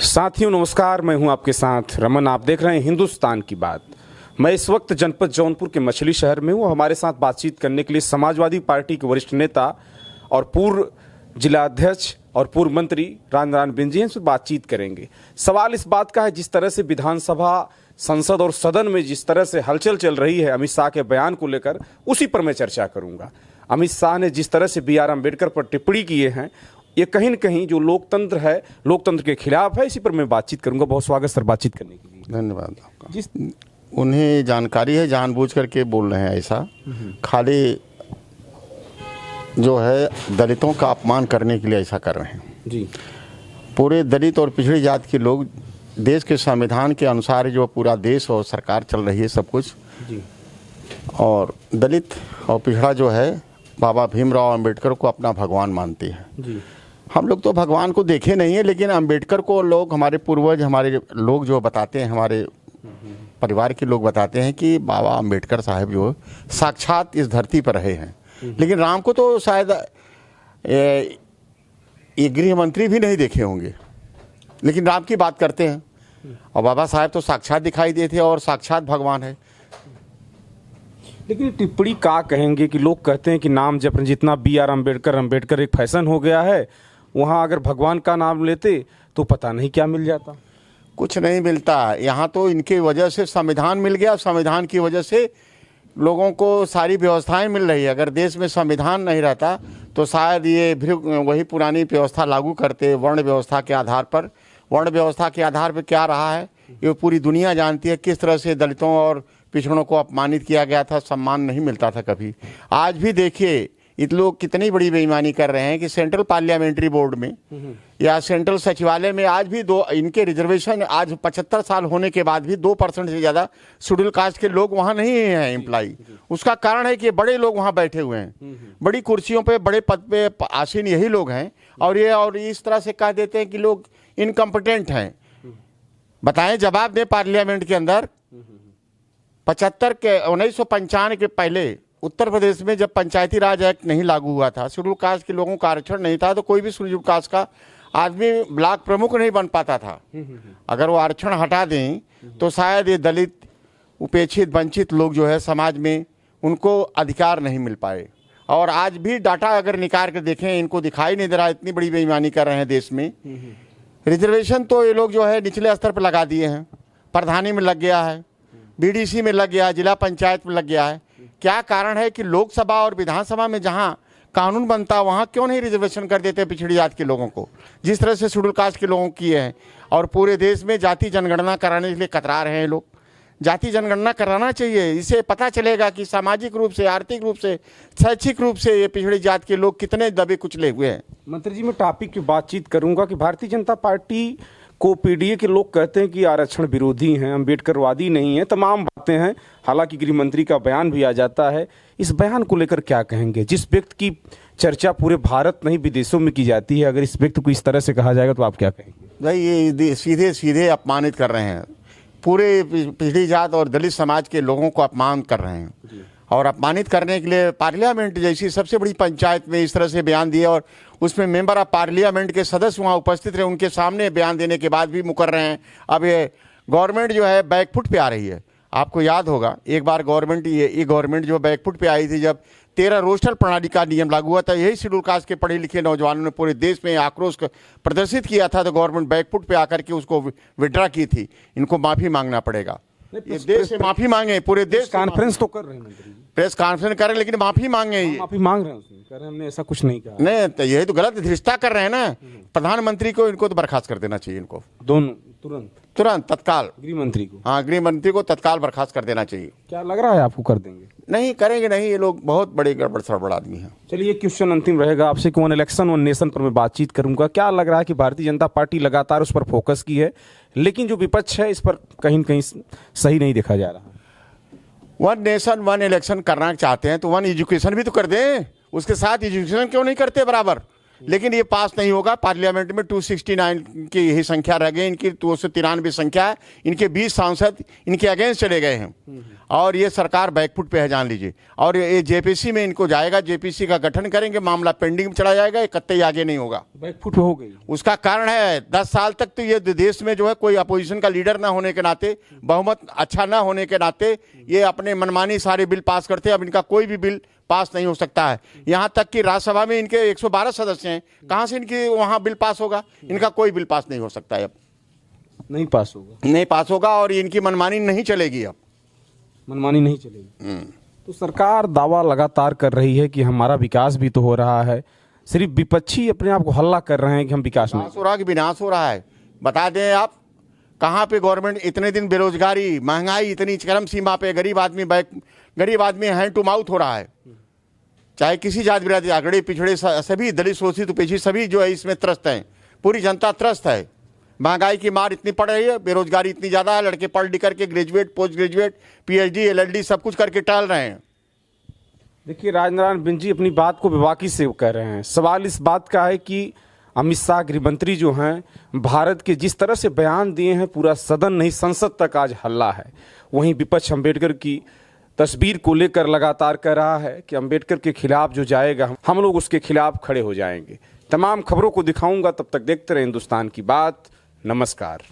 साथियों नमस्कार, मैं हूं आपके साथ रमन। आप देख रहे हैं हिंदुस्तान की बात। मैं इस वक्त जनपद जौनपुर के मछली शहर में हूं। हमारे साथ बातचीत करने के लिए समाजवादी पार्टी के वरिष्ठ नेता और पूर्व जिला अध्यक्ष और पूर्व मंत्री रामनारायण बिंद जी से बातचीत करेंगे। सवाल इस बात का है, जिस तरह से विधानसभा, संसद और सदन में जिस तरह से हलचल चल रही है अमित शाह के बयान को लेकर, उसी पर मैं चर्चा करूंगा। अमित शाह ने जिस तरह से B.R. अम्बेडकर पर टिप्पणी किए हैं, ये कहीं न कहीं जो लोकतंत्र है, लोकतंत्र के खिलाफ है। इसी पर मैं बातचीत करूंगा। बहुत स्वागत सर बातचीत करने के लिए। धन्यवाद आपका। उन्हें जानकारी है, जानबूझ करके बोल रहे हैं ऐसा, खाली जो है दलितों का अपमान करने के लिए ऐसा कर रहे हैं जी। पूरे दलित और पिछड़ी जाति के लोग, देश के संविधान के अनुसार जो पूरा देश और सरकार चल रही है सब कुछ जी। और दलित और पिछड़ा जो है बाबा भीमराव अम्बेडकर को अपना भगवान मानते हैं जी। हम लोग तो भगवान को देखे नहीं है, लेकिन अम्बेडकर को लोग, हमारे पूर्वज, हमारे लोग जो बताते हैं, हमारे परिवार के लोग बताते हैं कि बाबा अम्बेडकर साहब जो साक्षात इस धरती पर रहे हैं। लेकिन राम को तो शायद ये गृह मंत्री भी नहीं देखे होंगे, लेकिन राम की बात करते हैं। और बाबा साहब तो साक्षात दिखाई देते हैं और साक्षात भगवान है। लेकिन टिप्पणी का कहेंगे कि लोग कहते हैं कि नाम जब जितना B.R. अम्बेडकर एक फैशन हो गया है, वहाँ अगर भगवान का नाम लेते तो पता नहीं क्या मिल जाता। कुछ नहीं मिलता। यहाँ तो इनकी वजह से संविधान मिल गया, संविधान की वजह से लोगों को सारी व्यवस्थाएं मिल रही है। अगर देश में संविधान नहीं रहता तो शायद ये भी वही पुरानी व्यवस्था लागू करते, वर्ण व्यवस्था के आधार पर। वर्ण व्यवस्था के आधार पर क्या रहा है ये पूरी दुनिया जानती है, किस तरह से दलितों और पिछड़ों को अपमानित किया गया था, सम्मान नहीं मिलता था कभी। आज भी देखिए इत लोग कितनी बड़ी बेईमानी कर रहे हैं कि सेंट्रल पार्लियामेंट्री बोर्ड में या सेंट्रल सचिवालय में आज भी इनके रिजर्वेशन, आज 75 साल होने के बाद भी 2% से ज़्यादा शेड्यूल कास्ट के लोग वहाँ नहीं हैं एम्प्लाई। उसका कारण है कि बड़े लोग वहाँ बैठे हुए हैं, बड़ी कुर्सियों पे, बड़े पद पे आसीन यही लोग हैं। और इस तरह से कह देते हैं कि लोग इनकम्पिटेंट हैं। बताएं, जवाब दें पार्लियामेंट के अंदर। 1995 के पहले उत्तर प्रदेश में जब पंचायती राज एक्ट नहीं लागू हुआ था, शेड्यूल कास्ट के लोगों का आरक्षण नहीं था, तो कोई भी शेड्यूल कास्ट का आदमी ब्लॉक प्रमुख नहीं बन पाता था। अगर वो आरक्षण हटा दें तो शायद ये दलित, उपेक्षित, वंचित लोग जो है समाज में, उनको अधिकार नहीं मिल पाए। और आज भी डाटा अगर निकाल कर देखें, इनको दिखाई नहीं दे रहा, इतनी बड़ी बेईमानी कर रहे हैं देश में। रिजर्वेशन तो ये लोग जो है निचले स्तर पर लगा दिए हैं। प्रधानी में लग गया है, BDC में लग गया है, जिला पंचायत में लग गया है। क्या कारण है कि लोकसभा और विधानसभा में जहां कानून बनता वहां क्यों नहीं रिजर्वेशन कर देते पिछड़ी जाति के लोगों को, जिस तरह से शेड्यूल कास्ट के लोगों की है। और पूरे देश में जाति जनगणना कराने के लिए कतरा रहे हैं लोग। जाति जनगणना कराना चाहिए, इससे पता चलेगा कि सामाजिक रूप से, आर्थिक रूप से, शैक्षिक रूप से ये पिछड़ी जाति के लोग कितने दबे कुचले हुए हैं। मंत्री जी, मैं टॉपिक की बातचीत करूंगा कि भारतीय जनता पार्टी को PDA के लोग कहते हैं कि आरक्षण विरोधी हैं, अम्बेडकरवादी नहीं है, तमाम बातें हैं। हालांकि गृह मंत्री का बयान भी आ जाता है। इस बयान को लेकर क्या कहेंगे? जिस व्यक्ति की चर्चा पूरे भारत नहीं विदेशों में की जाती है, अगर इस व्यक्ति को इस तरह से कहा जाएगा तो आप क्या कहेंगे? भाई ये सीधे सीधे अपमानित कर रहे हैं, पूरे पिछड़ी जात और दलित समाज के लोगों को अपमान कर रहे हैं। और अपमानित करने के लिए पार्लियामेंट जैसी सबसे बड़ी पंचायत में इस तरह से बयान दिए, और उसमें मेंबर ऑफ पार्लियामेंट के सदस्य वहाँ उपस्थित रहे, उनके सामने बयान देने के बाद भी मुकर रहे हैं। अब ये गवर्नमेंट जो है बैकफुट पे आ रही है। आपको याद होगा एक बार ये गवर्नमेंट जो बैकफुट पे आई थी, जब 13 रोस्टर प्रणाली का नियम लागू हुआ था, यही शेड्यूल कास्ट के पढ़े लिखे नौजवानों ने पूरे देश में आक्रोश प्रदर्शित किया था, तो गवर्नमेंट बैकफुट पे आकर के उसको विड्रा की थी। इनको माफ़ी मांगना पड़ेगा। ये देश से माफ़ी मांगे, पूरे देश कॉन्फ्रेंस तो कर रहे हैं मंत्री जी, प्रेस कॉन्फ्रेंस कर रहे हैं, लेकिन माफ़ी मांगे। माफ़ी मांग रहे हैं, कह रहे हैं हमने ऐसा कुछ नहीं कहा। नहीं, तो यही तो गलत धृष्टता कर रहे हैं ना। प्रधानमंत्री को इनको तो बर्खास्त कर देना चाहिए, इनको दोनों तुरंत तत्काल। गृह मंत्री को, हाँ, गृह मंत्री को तत्काल बर्खास्त कर देना चाहिए। क्या लग रहा है आपको कर देंगे? नहीं करेंगे, नहीं, ये लोग बहुत बड़े गड़बड़ सड़बड़ आदमी हैं। चलिए, क्वेश्चन अंतिम रहेगा आपसे कि वन इलेक्शन वन नेशन पर मैं बातचीत करूंगा। क्या लग रहा है कि भारतीय जनता पार्टी लगातार उस पर फोकस की है, लेकिन जो विपक्ष है इस पर कहीं न कहीं सही नहीं देखा जा रहा? वन नेशन वन इलेक्शन करना चाहते हैं तो वन एजुकेशन भी तो कर दें, उसके साथ एजुकेशन क्यों नहीं करते बराबर? लेकिन ये पास नहीं होगा। पार्लियामेंट में 269 की यही संख्या रह गई, इनकी 293 संख्या है, इनके 20 सांसद इनके अगेंस्ट चले गए हैं और ये सरकार बैकफुट पे है, जान लीजिए। और ये जेपीसी में इनको जाएगा, जेपीसी का गठन करेंगे, मामला पेंडिंग में चला जाएगा, ये कत्ते आगे नहीं होगा, बैकफुट हो गई। उसका कारण है 10 साल तक तो ये देश में जो है कोई अपोजिशन का लीडर ना होने के नाते, बहुमत अच्छा ना होने के नाते ये अपने मनमानी सारे बिल पास करते हैं। अब इनका कोई भी बिल पास नहीं हो सकता है। यहां तक कि राज्यसभा में इनके 112 सदस्य हैं, कहां से इनके वहां बिल पास होगा? इनका कोई बिल पास नहीं हो सकता है, अब नहीं पास होगा, नहीं पास होगा और इनकी मनमानी नहीं चलेगी, अब मनमानी नहीं चलेगी। तो सरकार दावा लगातार कर रही है कि हमारा विकास भी तो हो रहा है, सिर्फ विपक्षी अपने आप को हल्ला कर रहे हैं कि हम विकास नहीं। विनाश हो रहा है कि विनाश हो रहा है? बता दें आप, कहाँ पे गवर्नमेंट इतने दिन बेरोजगारी, महंगाई इतनी चरम सीमा पे, गरीब आदमी हैंड टू माउथ हो रहा है। चाहे किसी जाति बिरादरी, आगड़े पिछड़े सभी, दलित शोषित उपेक्षित सभी जो है इसमें त्रस्त हैं, पूरी जनता त्रस्त है। महंगाई की मार इतनी पड़ रही है, बेरोजगारी इतनी ज़्यादा है, लड़के पढ़ लिख करके graduate, post graduate, PhD, LLD सब कुछ करके टहल रहे हैं। देखिए, राजनारायण बिंद जी अपनी बात को बेबाकी से कह रहे हैं। सवाल इस बात का है कि अमित शाह गृह मंत्री जो हैं, भारत के जिस तरह से बयान दिए हैं, पूरा सदन नहीं संसद तक आज हल्ला है। वहीं विपक्ष अम्बेडकर की तस्वीर को लेकर लगातार कह रहा है कि अम्बेडकर के खिलाफ जो जाएगा हम लोग उसके खिलाफ खड़े हो जाएंगे। तमाम खबरों को दिखाऊंगा, तब तक देखते रहे हिंदुस्तान की बात। नमस्कार।